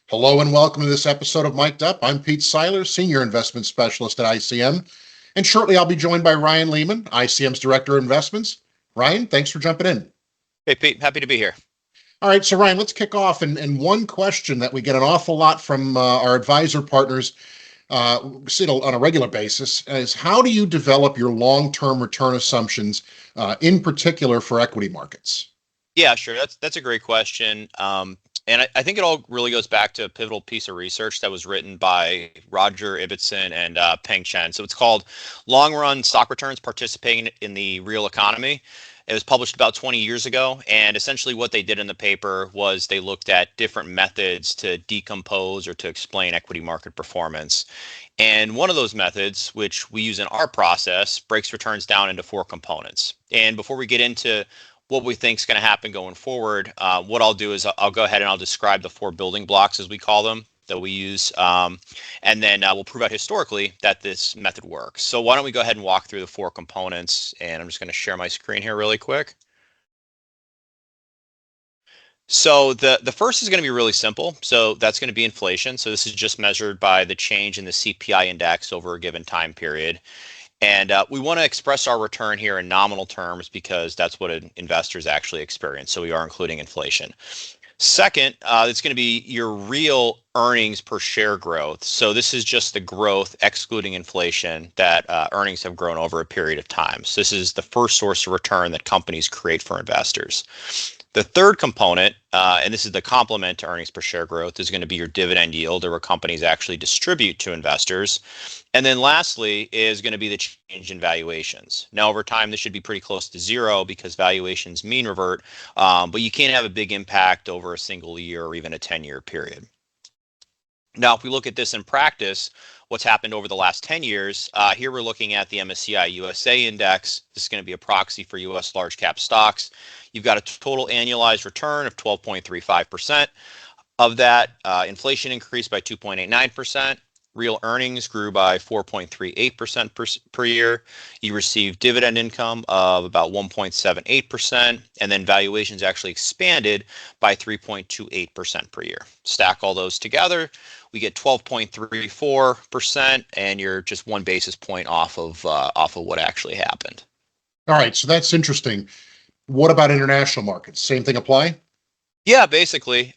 Hello and welcome to this episode of Mic'd Up. I'm Pete Seyler, Senior Investment Specialist at iCM, and shortly I'll be joined by Ryan Lehman, iCM's Director of Investments. Ryan, thanks for jumping in. Hey, Pete, happy to be here. All right, so Ryan, let's kick off. And one question that we get an awful lot from our advisor partners on a regular basis is how do you develop your long-term return assumptions, in particular for equity markets? Yeah, sure. That's a great question. And I think it all really goes back to a pivotal piece of research that was written by Roger Ibbotson and Peng Chen. So it's called Long Run Stock Returns Participating in the Real Economy. It was published about 20 years ago. And essentially what they did in the paper was they looked at different methods to decompose or to explain equity market performance. And one of those methods, which we use in our process, breaks returns down into four components. And before we get into what we think is going to happen going forward, what I'll do is I'll go ahead and I'll describe the four building blocks, as we call them, that we use, and then we'll prove out historically that this method works. So why don't we go ahead and walk through the four components, and I'm just going to share my screen here really quick. So the first is going to be really simple. So that's going to be inflation. So this is just measured by the change in the CPI index over a given time period. And we want to express our return here in nominal terms because that's what investors actually experience. So we are including inflation. Second, it's going to be your real earnings per share growth. So this is just the growth excluding inflation that earnings have grown over a period of time. So this is the first source of return that companies create for investors. The third component, and this is the complement to earnings per share growth, is going to be your dividend yield, or what companies actually distribute to investors. And then lastly is going to be the change in valuations. Now, over time, this should be pretty close to zero because valuations mean revert, but you can't have a big impact over a single year or even a 10-year period. Now, if we look at this in practice, what's happened over the last 10 years, here we're looking at the MSCI USA index. This is going to be a proxy for US large cap stocks. You've got a total annualized return of 12.35%. Of that, inflation increased by 2.89%. Real earnings grew by 4.38% per year. You received dividend income of about 1.78%, and then valuations actually expanded by 3.28% per year. Stack all those together, we get 12.34%, and you're just 1 basis point off of what actually happened. All right, so that's interesting. What about international markets? Same thing apply? Yeah, basically.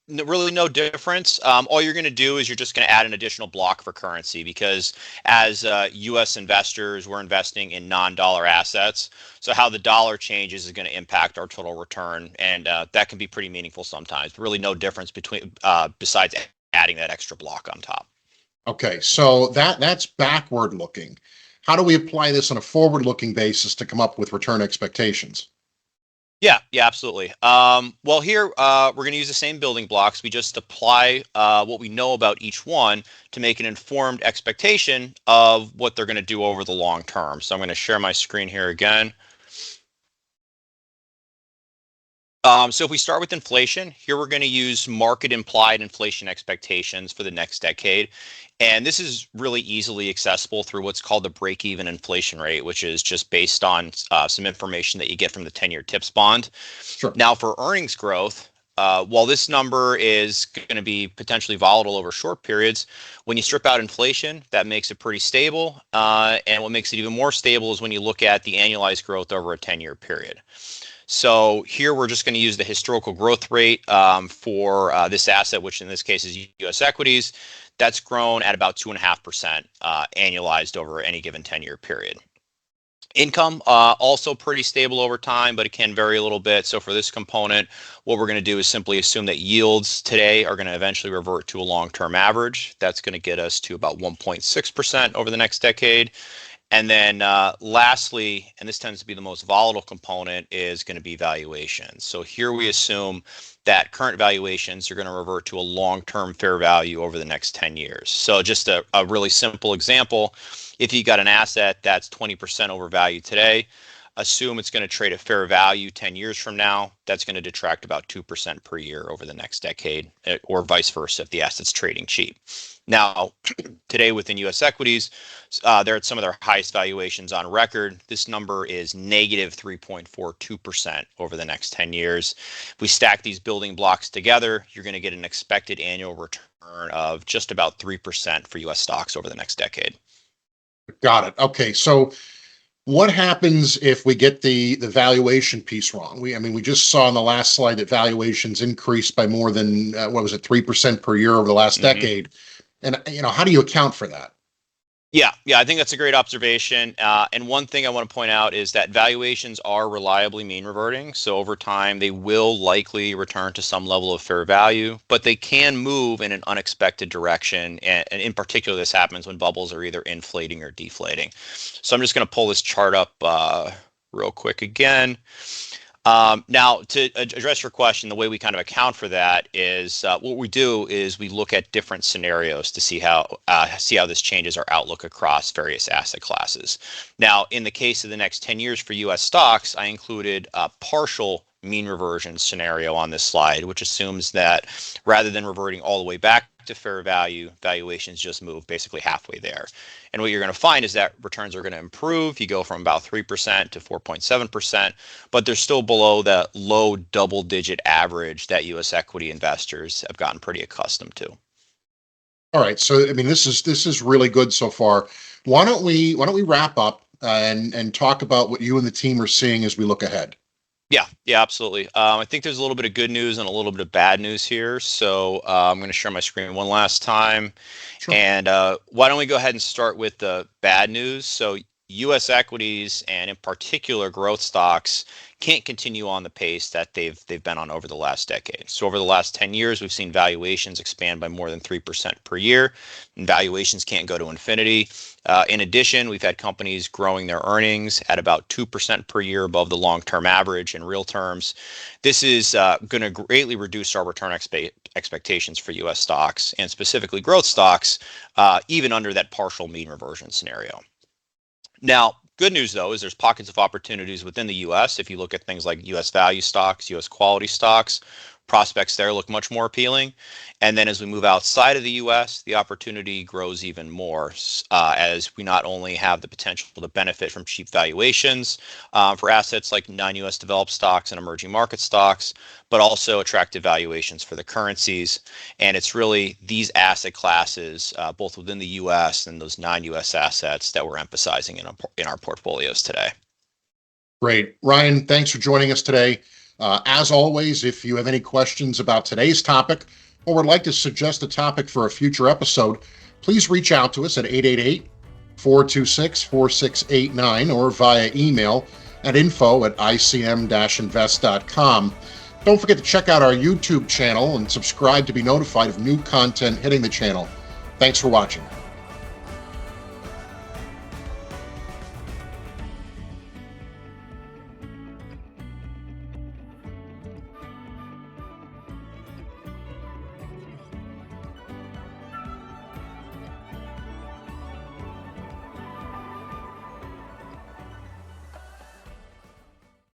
Really no difference. All you're going to do is you're just going to add an additional block for currency because as U.S. investors, we're investing in non-dollar assets. So how the dollar changes is going to impact our total return, and that can be pretty meaningful sometimes. Really no difference between besides adding that extra block on top. Okay, so that's backward looking. How do we apply this on a forward-looking basis to come up with return expectations? Yeah, absolutely. Well, here we're going to use the same building blocks. We just apply what we know about each one to make an informed expectation of what they're going to do over the long term. So I'm going to share my screen here again. So if we start with inflation, here we're going to use market implied inflation expectations for the next decade. And this is really easily accessible through what's called the break-even inflation rate, which is just based on some information that you get from the 10-year TIPS bond. Sure. Now, for earnings growth, while this number is going to be potentially volatile over short periods, when you strip out inflation, that makes it pretty stable. And what makes it even more stable is when you look at the annualized growth over a 10-year period. So here we're just going to use the historical growth rate for this asset, which in this case is U.S. equities. That's grown at about 2.5% annualized over any given 10-year period. Income also pretty stable over time, but it can vary a little bit. So for this component, what we're going to do is simply assume that yields today are going to eventually revert to a long-term average. That's going to get us to about 1.6% over the next decade. And then lastly, and this tends to be the most volatile component, is going to be valuations. So here we assume that current valuations are going to revert to a long-term fair value over the next 10 years. So just a really simple example, if you got an asset that's 20% overvalued today, assume it's going to trade at fair value 10 years from now, that's going to detract about 2% per year over the next decade, or vice versa if the asset's trading cheap. Now, today within U.S. equities, they're at some of their highest valuations on record. This number is negative 3.42% over the next 10 years. If we stack these building blocks together, you're going to get an expected annual return of just about 3% for U.S. stocks over the next decade. Got it. Okay, so what happens if we get the valuation piece wrong? We just saw on the last slide that valuations increased by more than 3% per year over the last decade. And how do you account for that? Yeah, I think that's a great observation. And one thing I want to point out is that valuations are reliably mean reverting. So over time, they will likely return to some level of fair value, but they can move in an unexpected direction. And in particular, this happens when bubbles are either inflating or deflating. So I'm just going to pull this chart up real quick again. Now, to address your question, the way we kind of account for that is what we do is we look at different scenarios to see how this changes our outlook across various asset classes. Now, in the case of the next 10 years for U.S. stocks, I included a partial mean reversion scenario on this slide, which assumes that rather than reverting all the way back to fair value, valuations just move basically halfway there. And what you're going to find is that returns are going to improve. You go from about 3% to 4.7%, but they're still below that low double-digit average that U.S. equity investors have gotten pretty accustomed to. All right, so this is really good so far. Why don't we wrap up and talk about what you and the team are seeing as we look ahead? Yeah, absolutely. I think there's a little bit of good news and a little bit of bad news here. So I'm going to share my screen one last time. Sure. And why don't we go ahead and start with the bad news? So U.S. equities, and in particular growth stocks, can't continue on the pace that they've been on over the last decade. So over the last 10 years, we've seen valuations expand by more than 3% per year, and valuations can't go to infinity. In addition, we've had companies growing their earnings at about 2% per year above the long-term average in real terms. This is going to greatly reduce our return expectations for U.S. stocks, and specifically growth stocks, even under that partial mean reversion scenario. Now, good news, though, is there's pockets of opportunities within the U.S. If you look at things like U.S. value stocks, U.S. quality stocks, prospects there look much more appealing. And then as we move outside of the U.S., the opportunity grows even more as we not only have the potential to benefit from cheap valuations for assets like non-U.S. developed stocks and emerging market stocks, but also attractive valuations for the currencies. And it's really these asset classes, both within the U.S. and those non-U.S. assets, that we're emphasizing in our portfolios today. Great. Ryan, thanks for joining us today. As always, if you have any questions about today's topic or would like to suggest a topic for a future episode, please reach out to us at 888-426-4689 or via email at info@icm-invest.com. Don't forget to check out our YouTube channel and subscribe to be notified of new content hitting the channel. Thanks for watching.